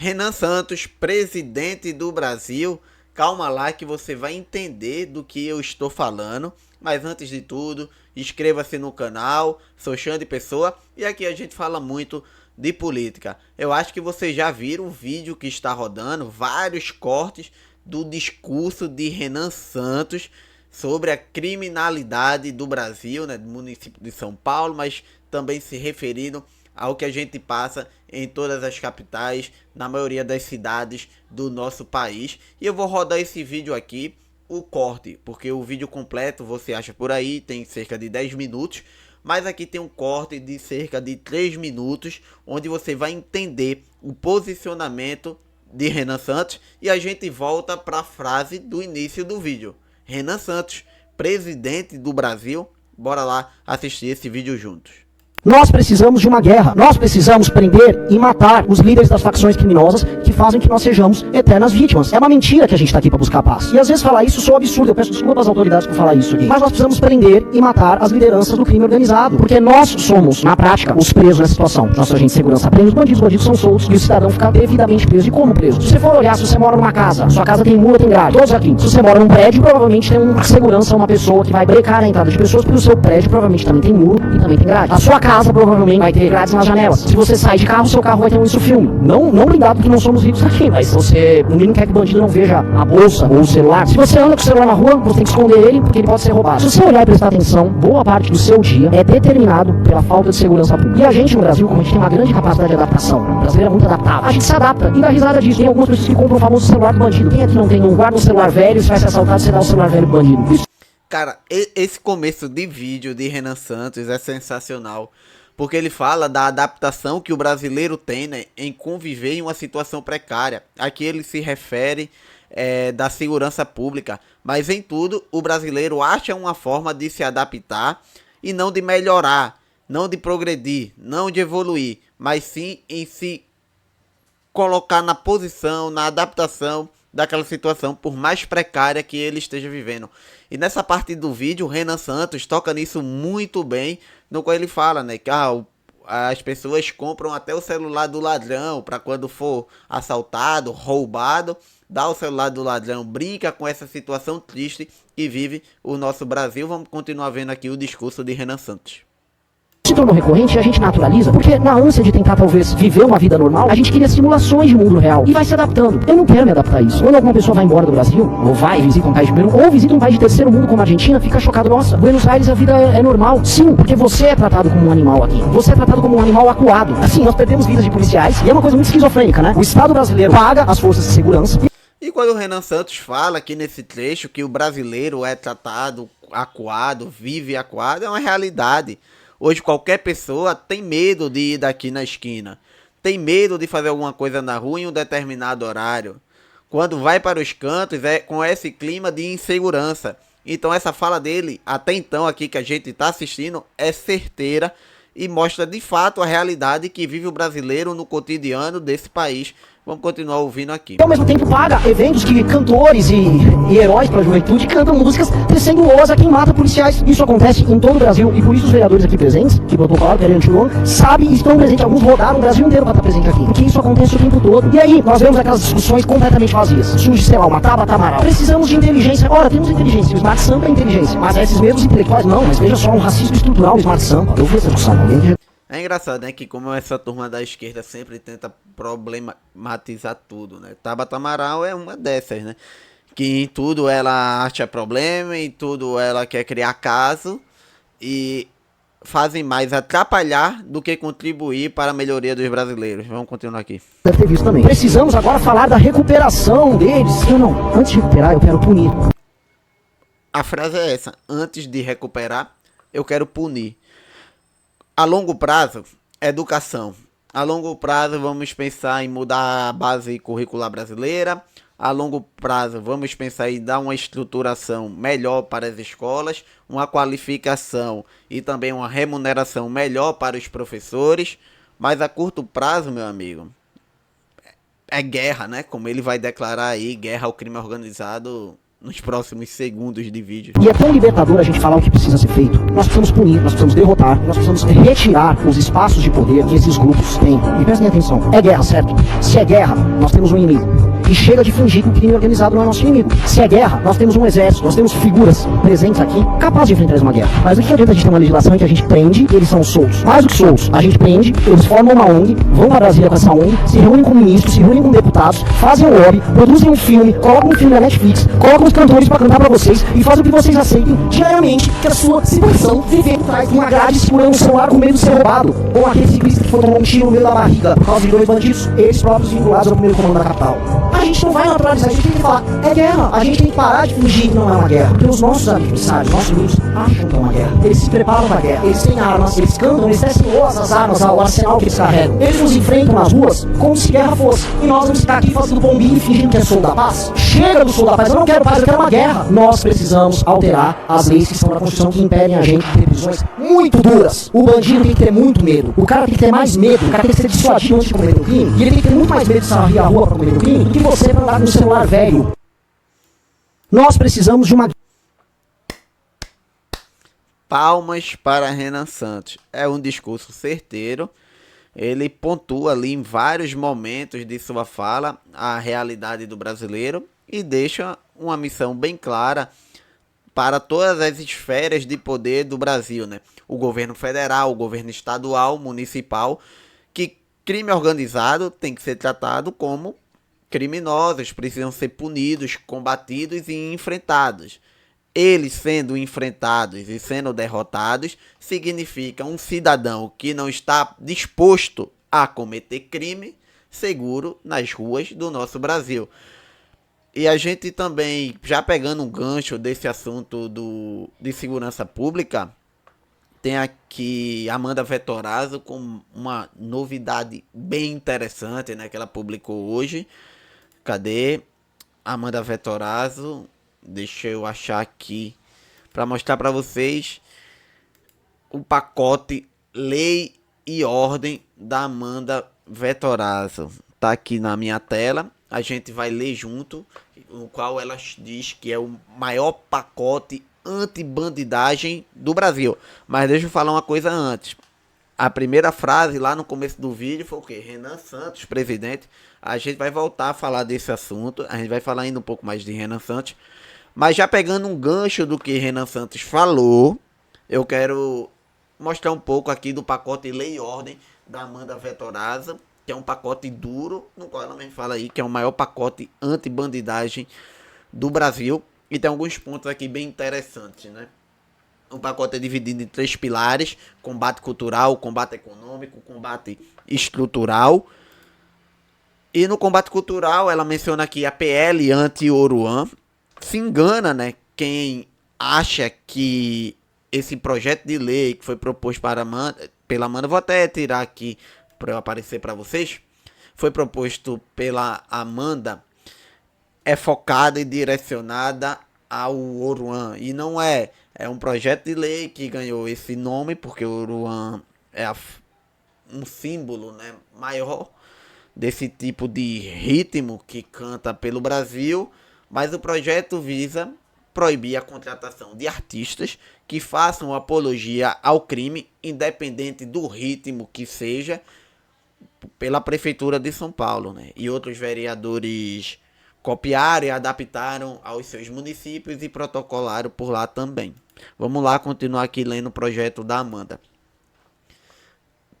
Renan Santos, presidente do Brasil. Calma lá que você vai entender do que eu estou falando. Mas antes de tudo, inscreva-se no canal. Sou Xande Pessoa e aqui a gente fala muito de política. Eu acho que vocês já viram o vídeo que está rodando, vários cortes do discurso de Renan Santos sobre a criminalidade do Brasil, né, do município de São Paulo, mas também se referindo ao que a gente passa em todas as capitais, na maioria das cidades do nosso país. E eu vou rodar esse vídeo aqui, o corte, porque o vídeo completo você acha por aí, tem cerca de 10 minutos, mas aqui tem um corte de cerca de 3 minutos, onde você vai entender o posicionamento de Renan Santos e a gente volta para a frase do início do vídeo. Renan Santos, presidente do Brasil. Bora lá assistir esse vídeo juntos. Nós precisamos de uma guerra. Nós precisamos prender e matar os líderes das facções criminosas que fazem que nós sejamos eternas vítimas. É uma mentira que a gente está aqui para buscar paz. E às vezes falar isso soa absurdo. Eu peço desculpa às autoridades por falar isso aqui. Mas nós precisamos prender e matar as lideranças do crime organizado. Porque nós somos, na prática, os presos nessa situação. Nosso agente de segurança prende os bandidos são soltos e o cidadão fica devidamente preso. E como preso? Se você for olhar, se você mora numa casa, sua casa tem muro, tem grade, todos aqui. Se você mora num prédio, provavelmente tem uma segurança, uma pessoa que vai brecar a entrada de pessoas, porque o seu prédio provavelmente também tem muro e também tem grade. A sua casa provavelmente vai ter grades nas janelas. Se você sai de carro, seu carro vai ter um filme. Não blindado, porque não somos ricos aqui, mas você, o mínimo quer que o bandido não veja a bolsa ou o celular. Se você anda com o celular na rua, você tem que esconder ele, porque ele pode ser roubado. Se você olhar e prestar atenção, boa parte do seu dia é determinado pela falta de segurança pública. E a gente no Brasil, como a gente tem uma grande capacidade de adaptação, o brasileiro é muito adaptável, a gente se adapta e dá risada disso. Tem algumas pessoas que compram o famoso celular do bandido. Quem aqui não tem, não guarda um celular velho, se vai ser assaltado, você dá o celular velho pro bandido. Isso. Cara, esse começo de vídeo de Renan Santos é sensacional. Porque ele fala da adaptação que o brasileiro tem, né, em conviver em uma situação precária. Aqui ele se refere da segurança pública. Mas em tudo, o brasileiro acha uma forma de se adaptar e não de melhorar, não de progredir, não de evoluir, mas sim em se colocar na posição, na adaptação daquela situação, por mais precária que ele esteja vivendo. E nessa parte do vídeo, o Renan Santos toca nisso muito bem, no qual ele fala, né, que as pessoas compram até o celular do ladrão, para quando for assaltado, roubado, dá o celular do ladrão, brinca com essa situação triste que vive o nosso Brasil. Vamos continuar vendo aqui o discurso de Renan Santos. Se tornou recorrente e a gente naturaliza, porque na ânsia de tentar talvez viver uma vida normal, a gente cria simulações de mundo real e vai se adaptando. Eu não quero me adaptar a isso. Quando alguma pessoa vai embora do Brasil, ou vai e visita um país de primeiro, ou visita um país de terceiro mundo como a Argentina, fica chocado, nossa, Buenos Aires a vida é normal. Sim, porque você é tratado como um animal aqui. Você é tratado como um animal acuado. Assim, nós perdemos vidas de policiais e é uma coisa muito esquizofrênica, né? O Estado brasileiro paga as forças de segurança. E quando o Renan Santos fala aqui nesse trecho que o brasileiro é tratado acuado, vive acuado, é uma realidade. Hoje qualquer pessoa tem medo de ir daqui na esquina, tem medo de fazer alguma coisa na rua em um determinado horário. Quando vai para os cantos é com esse clima de insegurança. Então essa fala dele, até então aqui que a gente está assistindo, é certeira e mostra de fato a realidade que vive o brasileiro no cotidiano desse país. Vamos continuar ouvindo aqui. Ao mesmo tempo paga eventos que cantores e heróis para a juventude cantam músicas tecendo loas a quem mata policiais. Isso acontece em todo o Brasil e por isso os vereadores aqui presentes, que protocolaram, que sabem e estão presentes. Alguns rodaram o Brasil inteiro para estar presente aqui, porque isso acontece o tempo todo. E aí nós vemos aquelas discussões completamente vazias. Surge, sei lá, uma Tabata Amaral. Precisamos de inteligência. Ora, temos inteligência. O Smart Sampa é inteligência. Mas esses mesmos intelectuais não. Mas veja só, um racismo estrutural, o Smart Sampa. Eu vi essa discussão. É engraçado, né, que como essa turma da esquerda sempre tenta problematizar tudo, né? Tabata Amaral é uma dessas, né? Que em tudo ela acha problema, em tudo ela quer criar caso e fazem mais atrapalhar do que contribuir para a melhoria dos brasileiros. Vamos continuar aqui. Deve ter visto também. Precisamos agora falar da recuperação deles. Eu não, antes de recuperar eu quero punir. A frase é essa, antes de recuperar eu quero punir. A longo prazo, educação. A longo prazo, vamos pensar em mudar a base curricular brasileira. A longo prazo, vamos pensar em dar uma estruturação melhor para as escolas, uma qualificação e também uma remuneração melhor para os professores. Mas a curto prazo, meu amigo, é guerra, né? Como ele vai declarar aí, guerra ao crime organizado nos próximos segundos de vídeo. E é tão libertador a gente falar o que precisa ser feito. Nós precisamos punir, nós precisamos derrotar, nós precisamos retirar os espaços de poder que esses grupos têm. E prestem atenção, é guerra, certo? Se é guerra, nós temos um inimigo. E chega de fingir que o crime organizado não é nosso inimigo. Se é guerra, nós temos um exército, nós temos figuras presentes aqui capazes de enfrentar uma guerra. Mas o que adianta a gente ter uma legislação em que a gente prende e eles são soltos? Mais do que soltos, a gente prende, eles formam uma ONG, vão para Brasília com essa ONG, se reúnem com ministros, se reúnem com deputados, fazem um lobby, produzem um filme, colocam um filme na Netflix, colocam os cantores para cantar para vocês e fazem o que vocês aceitem diariamente, que a sua situação viver por trás de uma grade segurando um celular com medo de ser roubado. Ou aquele ciclista que foi tomar um tiro no meio da barriga por causa de 2 bandidos, eles próprios vinculados ao primeiro comando da capital. A gente não vai naturalizar, a gente tem que falar, é guerra. A gente tem que parar de fingir que não é uma guerra. Porque os nossos adversários, nossos inimigos, acham que é uma guerra. Eles se preparam para a guerra, eles têm armas, eles cantam, eles testem as armas, o arsenal que eles carregam. Eles nos enfrentam nas ruas como se guerra fosse. E nós vamos ficar aqui fazendo bombinho e fingindo que é sou da paz. Chega do sou da paz, eu não quero paz, eu quero uma guerra. Nós precisamos alterar as leis que estão na Constituição que impedem a gente de ter prisões muito duras. O bandido tem que ter muito medo. O cara tem que ter mais medo. O cara tem que ser dissuadido antes de cometer um crime. E ele tem que ter muito mais medo de sair à rua para cometer um crime do que você para andar com um celular velho. Nós precisamos de uma... Palmas para Renan Santos. É um discurso certeiro. Ele pontua ali em vários momentos de sua fala a realidade do brasileiro e deixa uma missão bem clara para todas as esferas de poder do Brasil, né? O governo federal, o governo estadual, municipal, que crime organizado tem que ser tratado como criminosos, precisam ser punidos, combatidos e enfrentados. Eles sendo enfrentados e sendo derrotados, significa um cidadão que não está disposto a cometer crime seguro nas ruas do nosso Brasil. E a gente também, já pegando um gancho desse assunto de segurança pública, tem aqui Amanda Vettorazzo com uma novidade bem interessante, né, que ela publicou hoje. Cadê? Amanda Vettorazzo. Deixa eu achar aqui para mostrar para vocês o pacote Lei e Ordem da Amanda Vettorazzo. Tá aqui na minha tela. A gente vai ler junto, no qual ela diz que é o maior pacote antibandidagem do Brasil. Mas deixa eu falar uma coisa antes. A primeira frase lá no começo do vídeo foi o quê? Renan Santos, presidente. A gente vai voltar a falar desse assunto. A gente vai falar ainda um pouco mais de Renan Santos. Mas já pegando um gancho do que Renan Santos falou, eu quero mostrar um pouco aqui do pacote Lei e Ordem da Amanda Vettorazzo, que é um pacote duro, no qual ela mesmo fala aí que é o maior pacote anti-bandidagem do Brasil. E tem alguns pontos aqui bem interessantes, né? O pacote é dividido em 3 pilares: combate cultural, combate econômico, combate estrutural. E no combate cultural, ela menciona aqui a PL anti-Oruan. Se engana, né, quem acha que esse projeto de lei que foi proposto pela Amanda, vou até tirar aqui para eu aparecer para vocês, foi proposto pela Amanda, é focada e direcionada ao Oruan. E não é um projeto de lei que ganhou esse nome, porque o Oruan é um símbolo, né, maior desse tipo de ritmo que canta pelo Brasil. Mas o projeto visa proibir a contratação de artistas que façam apologia ao crime, independente do ritmo que seja, pela Prefeitura de São Paulo, né? E outros vereadores copiaram e adaptaram aos seus municípios e protocolaram por lá também. Vamos lá continuar aqui lendo o projeto da Amanda.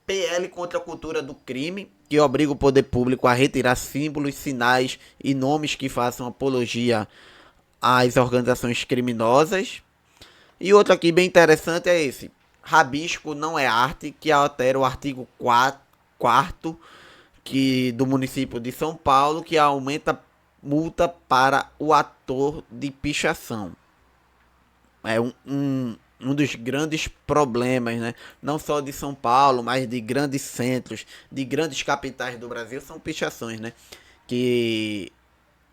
PL contra a cultura do crime, que obriga o poder público a retirar símbolos, sinais e nomes que façam apologia às organizações criminosas. E outro aqui bem interessante é esse: rabisco não é arte, que altera o artigo 4º do município de São Paulo, que aumenta multa para o ator de pichação. É um dos grandes problemas, né? Não só de São Paulo, mas de grandes centros, de grandes capitais do Brasil, são pichações, né? Que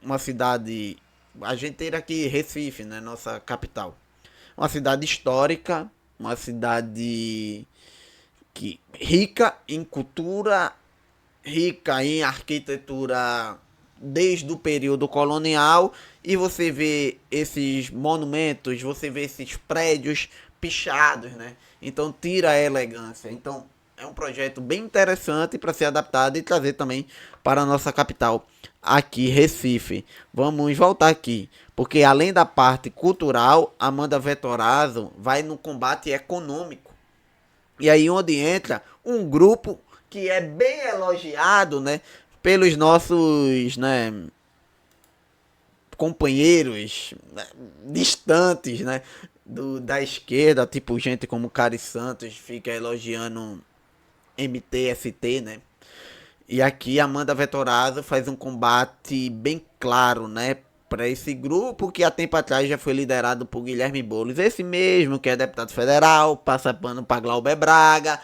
uma cidade, a gente tem aqui Recife, né? Nossa capital. Uma cidade histórica, uma cidade rica em cultura, rica em arquitetura desde o período colonial, e você vê esses monumentos, você vê esses prédios pichados, né? Então tira a elegância. Então é um projeto bem interessante para ser adaptado e trazer também para a nossa capital, aqui Recife. Vamos voltar aqui, porque além da parte cultural, Amanda Vettorazzo vai no combate econômico. E aí onde entra um grupo que é bem elogiado, né, pelos nossos, né, companheiros, né, distantes, né, da esquerda, tipo gente como Cari Santos fica elogiando MTST, né? E aqui Amanda Vettorazzo faz um combate bem claro, né, para esse grupo que há tempo atrás já foi liderado por Guilherme Boulos, esse mesmo que é deputado federal, passa pano para Glauber Braga,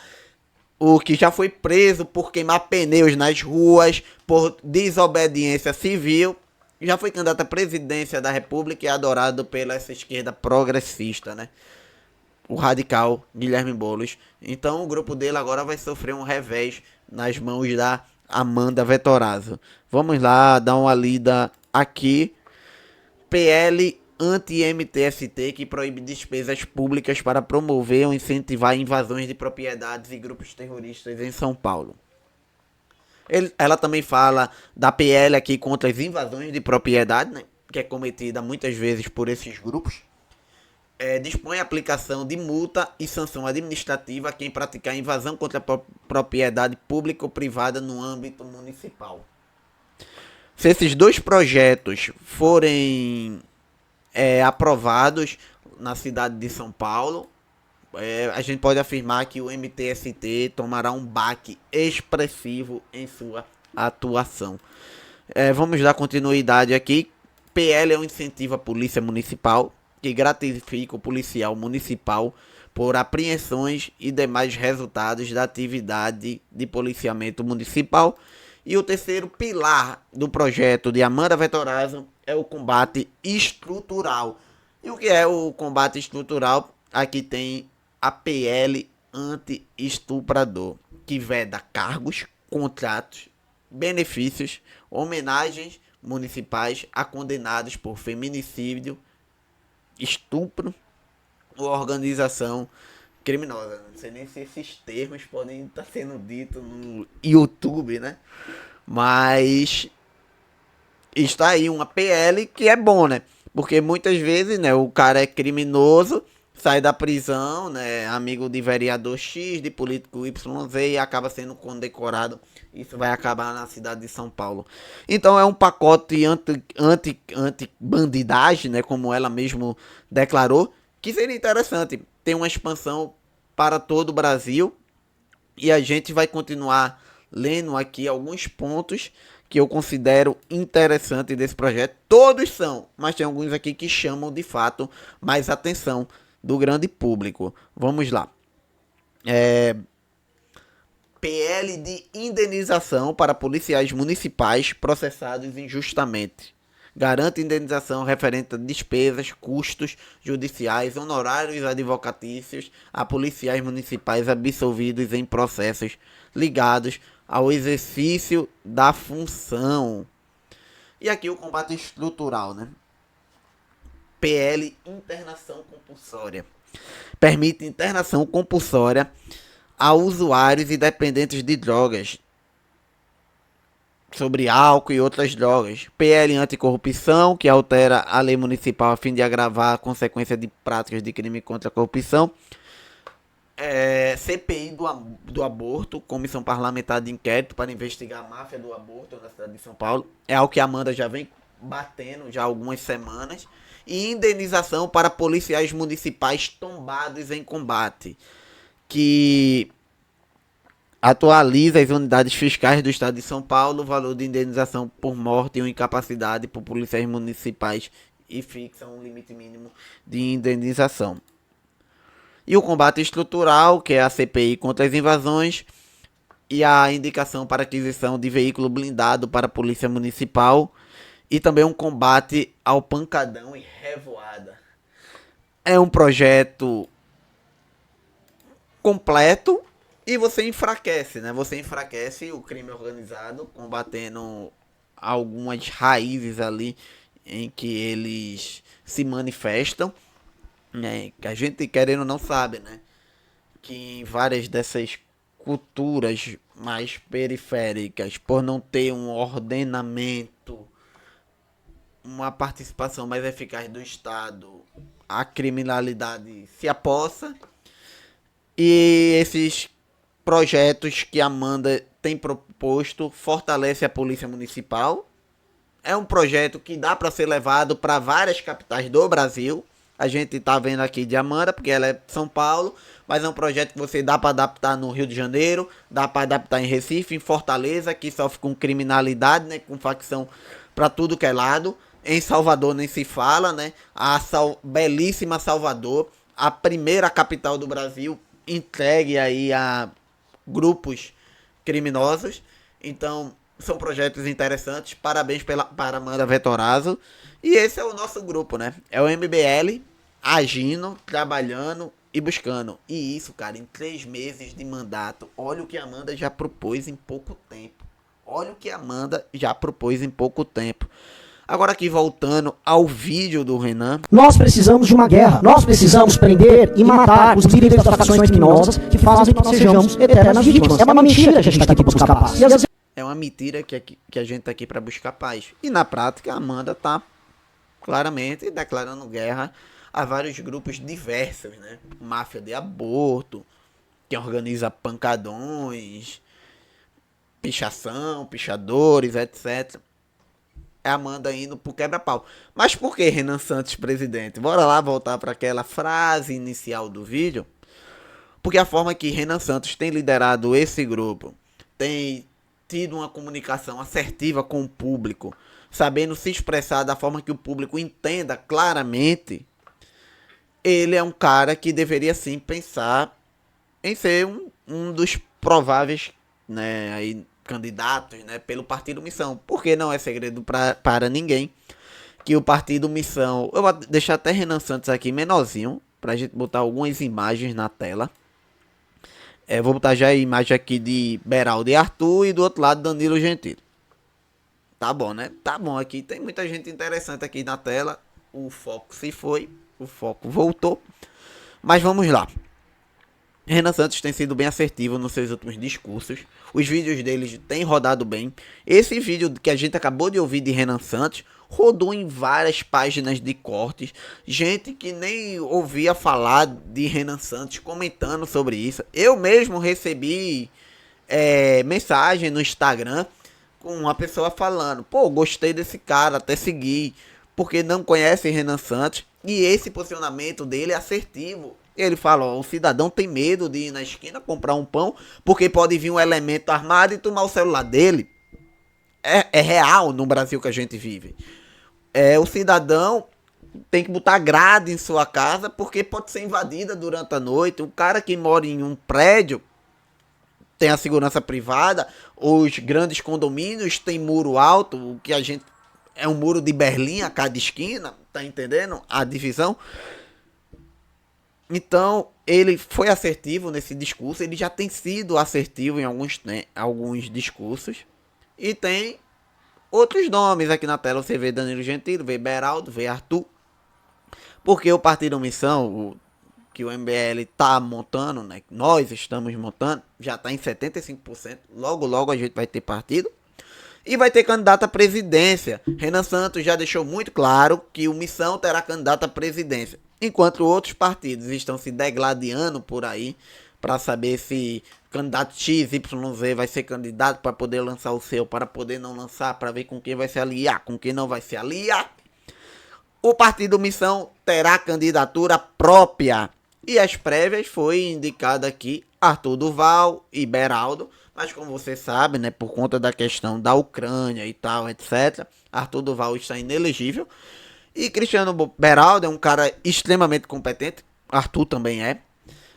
o que já foi preso por queimar pneus nas ruas, por desobediência civil, já foi candidato à presidência da República e é adorado pela essa esquerda progressista, né? O radical Guilherme Boulos. Então o grupo dele agora vai sofrer um revés nas mãos da Amanda Vettorazzo. Vamos lá dar uma lida aqui. PL anti-MTST que proíbe despesas públicas para promover ou incentivar invasões de propriedades e grupos terroristas em São Paulo. Ela também fala da PL aqui contra as invasões de propriedade, né, que é cometida muitas vezes por esses grupos. Dispõe a aplicação de multa e sanção administrativa a quem praticar invasão contra a propriedade pública ou privada no âmbito municipal. Se esses dois projetos forem aprovados na cidade de São Paulo, a gente pode afirmar que o MTST tomará um baque expressivo em sua atuação. Vamos dar continuidade aqui. PL é um incentivo à polícia municipal que gratifica o policial municipal por apreensões e demais resultados da atividade de policiamento municipal. E o terceiro pilar do projeto de Amanda Vettorazzo é o combate estrutural. E o que é o combate estrutural? Aqui tem a PL anti-estuprador, que veda cargos, contratos, benefícios, homenagens municipais a condenados por feminicídio, estupro ou organização criminosa. Não sei nem se esses termos podem estar sendo ditos no YouTube, né? Mas está aí uma PL que é bom, né? Porque muitas vezes, né, o cara é criminoso, sai da prisão, né, amigo de vereador X, de político YZ e acaba sendo condecorado. Isso vai acabar na cidade de São Paulo. Então é um pacote anti-bandidagem, né, como ela mesmo declarou, que seria interessante ter uma expansão para todo o Brasil. E a gente vai continuar lendo aqui alguns pontos que eu considero interessante desse projeto. Todos são, mas tem alguns aqui que chamam de fato mais atenção do grande público. Vamos lá. PL de indenização para policiais municipais processados injustamente. Garante indenização referente a despesas, custos judiciais, honorários advocatícios a policiais municipais absolvidos em processos ligados ao exercício da função. E aqui o combate estrutural, né? PL internação compulsória. Permite internação compulsória a usuários e dependentes de drogas, sobre álcool e outras drogas. PL anticorrupção, que altera a lei municipal a fim de agravar a consequência de práticas de crime contra a corrupção. CPI do aborto, Comissão Parlamentar de Inquérito para investigar a máfia do aborto na cidade de São Paulo. É algo que a Amanda já vem batendo já há algumas semanas. E indenização para policiais municipais tombados em combate, que atualiza as unidades fiscais do estado de São Paulo, o valor de indenização por morte ou incapacidade por policiais municipais e fixa um limite mínimo de indenização. E o combate estrutural, que é a CPI contra as invasões, e a indicação para aquisição de veículo blindado para a polícia municipal, e também um combate ao pancadão e revoada. É um projeto completo e você enfraquece, né? Você enfraquece o crime organizado, combatendo algumas raízes ali em que eles se manifestam, né? Que a gente querendo não sabe, né? Que em várias dessas culturas mais periféricas, por não ter um ordenamento, uma participação mais eficaz do Estado, a criminalidade se apossa. E esses projetos que a Amanda tem proposto fortalece a Polícia Municipal. É um projeto que dá para ser levado para várias capitais do Brasil. A gente tá vendo aqui de Amanda, porque ela é de São Paulo, mas é um projeto que você dá para adaptar no Rio de Janeiro, dá para adaptar em Recife, em Fortaleza, que sofre com criminalidade, né, com facção para tudo que é lado. Em Salvador nem se fala, né? A belíssima Salvador, a primeira capital do Brasil, entregue aí a grupos criminosos. Então, são projetos interessantes. Parabéns para Amanda Vetorazzo. E esse é o nosso grupo, né? É o MBL agindo, trabalhando e buscando. E isso, cara, em 3 meses de mandato. Olha o que a Amanda já propôs em pouco tempo. Olha o que a Amanda já propôs em pouco tempo. Agora aqui voltando ao vídeo do Renan. Nós precisamos de uma guerra. Nós precisamos prender e matar os líderes das facções criminosas que fazem que nós sejamos eternas vítimas. É uma mentira que a gente está aqui para buscar paz. E às vezes... É uma mentira que a gente está aqui para buscar paz. E na prática a Amanda está claramente declarando guerra a vários grupos diversos, né? Máfia de aborto, que organiza pancadões, pichação, pichadores, etc. É a Amanda indo pro quebra-pau. Mas por que Renan Santos presidente? Bora lá voltar para aquela frase inicial do vídeo. Porque a forma que Renan Santos tem liderado esse grupo, tem tido uma comunicação assertiva com o público, sabendo se expressar da forma que o público entenda claramente, ele é um cara que deveria sim pensar em ser um dos prováveis, né, aí, candidatos, né, pelo Partido Missão. Porque não é segredo para ninguém que o Partido Missão... Eu vou deixar até Renan Santos aqui menorzinho, pra gente botar algumas imagens na tela. Vou botar já a imagem aqui de Beraldo e Arthur e do outro lado Danilo Gentili. Tá bom, né? Tá bom aqui. Tem muita gente interessante aqui na tela. O foco se foi, o foco voltou. Mas vamos lá. Renan Santos tem sido bem assertivo nos seus últimos discursos. Os vídeos deles têm rodado bem. Esse vídeo que a gente acabou de ouvir de Renan Santos rodou em várias páginas de cortes. Gente que nem ouvia falar de Renan Santos comentando sobre isso. Eu mesmo recebi mensagem no Instagram com uma pessoa falando: pô, gostei desse cara, até segui. Porque não conhece Renan Santos. E esse posicionamento dele é assertivo. Ele fala: ó, o cidadão tem medo de ir na esquina comprar um pão, porque pode vir um elemento armado e tomar o celular dele. É real no Brasil que a gente vive. O cidadão tem que botar grade em sua casa, porque pode ser invadida durante a noite. O cara que mora em um prédio tem a segurança privada. Os grandes condomínios tem muro alto, o que a gente... é um muro de Berlim a cada esquina, tá entendendo a divisão? Então, ele foi assertivo nesse discurso, ele já tem sido assertivo em alguns discursos. E tem outros nomes aqui na tela, você vê Danilo Gentili, vê Beraldo, vê Arthur. Porque o Partido Missão, que o MBL tá montando, né, nós estamos montando, já tá em 75%, logo logo a gente vai ter partido. E vai ter candidato à presidência. Renan Santos já deixou muito claro que o Missão terá candidato à presidência. Enquanto outros partidos estão se degladiando por aí para saber se candidato XYZ vai ser candidato para poder lançar o seu, para poder não lançar, para ver com quem vai se aliar, com quem não vai se aliar. O Partido Missão terá candidatura própria. E as prévias foi indicado aqui Arthur Duval e Beraldo. Mas como você sabe, né, por conta da questão da Ucrânia e tal, etc., Arthur Duval está inelegível. E Cristiano Beraldo é um cara extremamente competente. Arthur também é.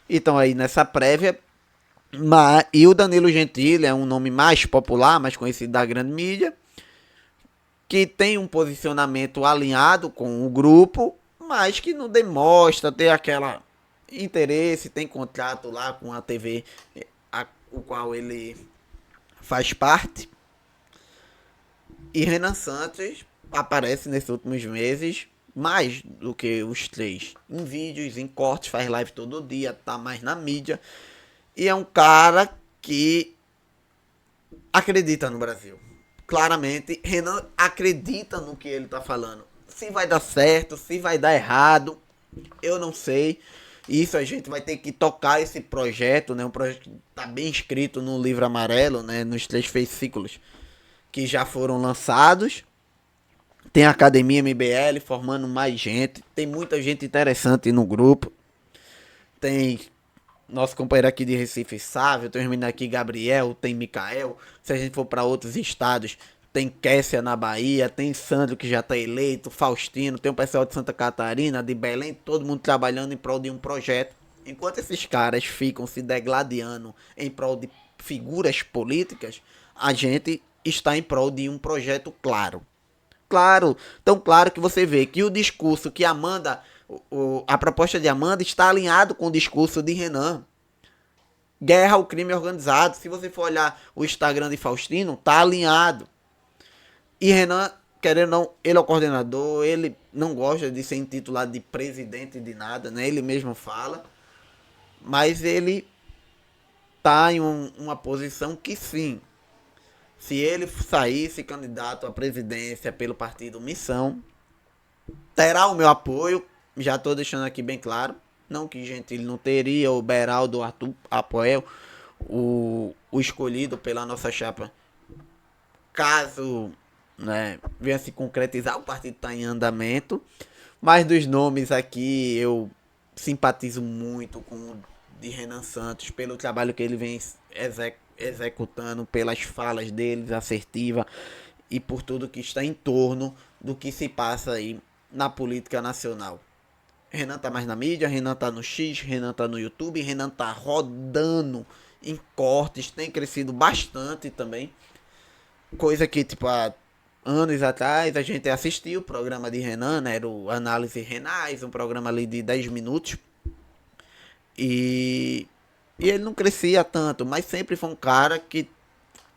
Então aí nessa prévia. E o Danilo Gentili é um nome mais popular, mais conhecido da grande mídia, que tem um posicionamento alinhado com o grupo, mas que não demonstra ter aquela interesse, tem contrato lá com a TV, o qual ele faz parte. E Renan Santos aparece nesses últimos meses mais do que os 3. Em vídeos, em cortes, faz live todo dia, tá mais na mídia. E é um cara que acredita no Brasil. Claramente, Renan acredita no que ele tá falando. Se vai dar certo, se vai dar errado, eu não sei. Isso a gente vai ter que tocar esse projeto, né? Um projeto que tá bem escrito no livro amarelo, né? Nos 3 fascículos que já foram lançados. Tem a Academia MBL formando mais gente. Tem muita gente interessante no grupo. Tem nosso companheiro aqui de Recife, Sávio. Tem os meninos aqui, Gabriel. Tem Micael. Se a gente for para outros estados, tem Kessia na Bahia. Tem Sandro, que já está eleito. Faustino. Tem o pessoal de Santa Catarina, de Belém. Todo mundo trabalhando em prol de um projeto. Enquanto esses caras ficam se degladiando em prol de figuras políticas, a gente está em prol de um projeto claro. Claro, tão claro que você vê que o discurso que Amanda, a proposta de Amanda está alinhado com o discurso de Renan. Guerra ao crime organizado. Se você for olhar o Instagram de Faustino, tá alinhado. E Renan, querendo ou não, ele é o coordenador, ele não gosta de ser intitulado de presidente de nada, né? Ele mesmo fala. Mas ele tá em uma posição que sim, se ele saísse candidato à presidência pelo partido Missão, terá o meu apoio. Já estou deixando aqui bem claro. Não que Gentili não teria, o Beraldo, o Arthur apoia o escolhido pela nossa chapa. Caso, né, venha se concretizar, o partido está em andamento. Mas dos nomes aqui, eu simpatizo muito com o de Renan Santos, pelo trabalho que ele vem executando, pelas falas deles assertiva e por tudo que está em torno do que se passa aí na política nacional. Renan tá mais na mídia, Renan tá no X, Renan tá no YouTube, Renan tá rodando em cortes, tem crescido bastante também. Coisa que, tipo, há anos atrás a gente assistiu o programa de Renan, né? Era o Análise Renais, um programa ali de 10 minutos. E ele não crescia tanto, mas sempre foi um cara que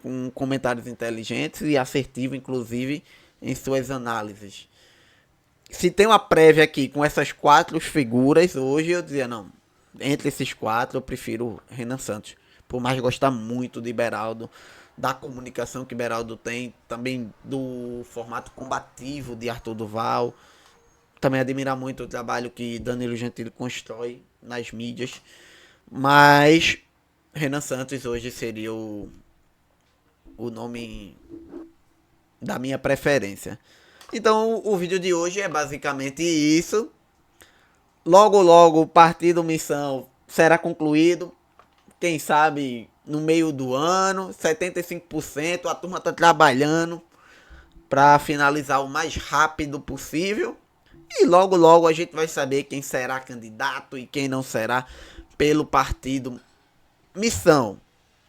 com comentários inteligentes e assertivo, inclusive, em suas análises. Se tem uma prévia aqui com essas 4 figuras, hoje eu dizia, não, entre esses 4 eu prefiro Renan Santos. Por mais gostar muito de Beraldo, da comunicação que Beraldo tem, também do formato combativo de Arthur Duval. Também admirar muito o trabalho que Danilo Gentili constrói nas mídias. Mas Renan Santos hoje seria o nome da minha preferência. Então o vídeo de hoje é basicamente isso. Logo logo o Partido Missão será concluído. Quem sabe no meio do ano. 75%. A turma está trabalhando para finalizar o mais rápido possível. E logo logo a gente vai saber quem será candidato e quem não será pelo Partido Missão.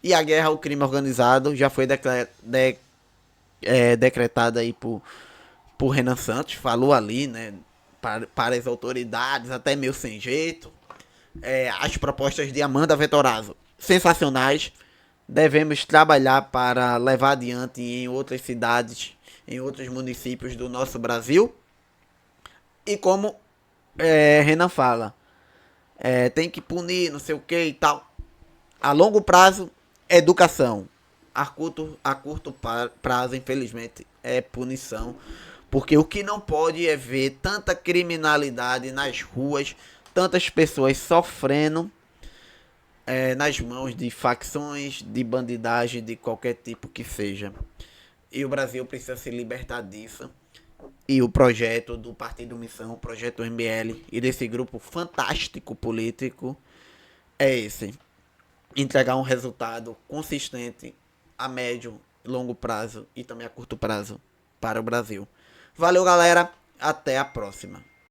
E a guerra ao crime organizado já foi decretada aí por Renan Santos. Falou ali, né, para as autoridades, até meio sem jeito. As propostas de Amanda Vettorazzo, sensacionais. Devemos trabalhar para levar adiante em outras cidades, em outros municípios do nosso Brasil. E como Renan fala, tem que punir, não sei o que e tal. A longo prazo, educação. A curto prazo, infelizmente, é punição. Porque o que não pode é ver tanta criminalidade nas ruas, tantas pessoas sofrendo nas mãos de facções, de bandidagem, de qualquer tipo que seja. E o Brasil precisa se libertar disso. E o projeto do Partido Missão, o projeto MBL e desse grupo fantástico político é esse. Entregar um resultado consistente a médio, longo prazo e também a curto prazo para o Brasil. Valeu, galera. Até a próxima.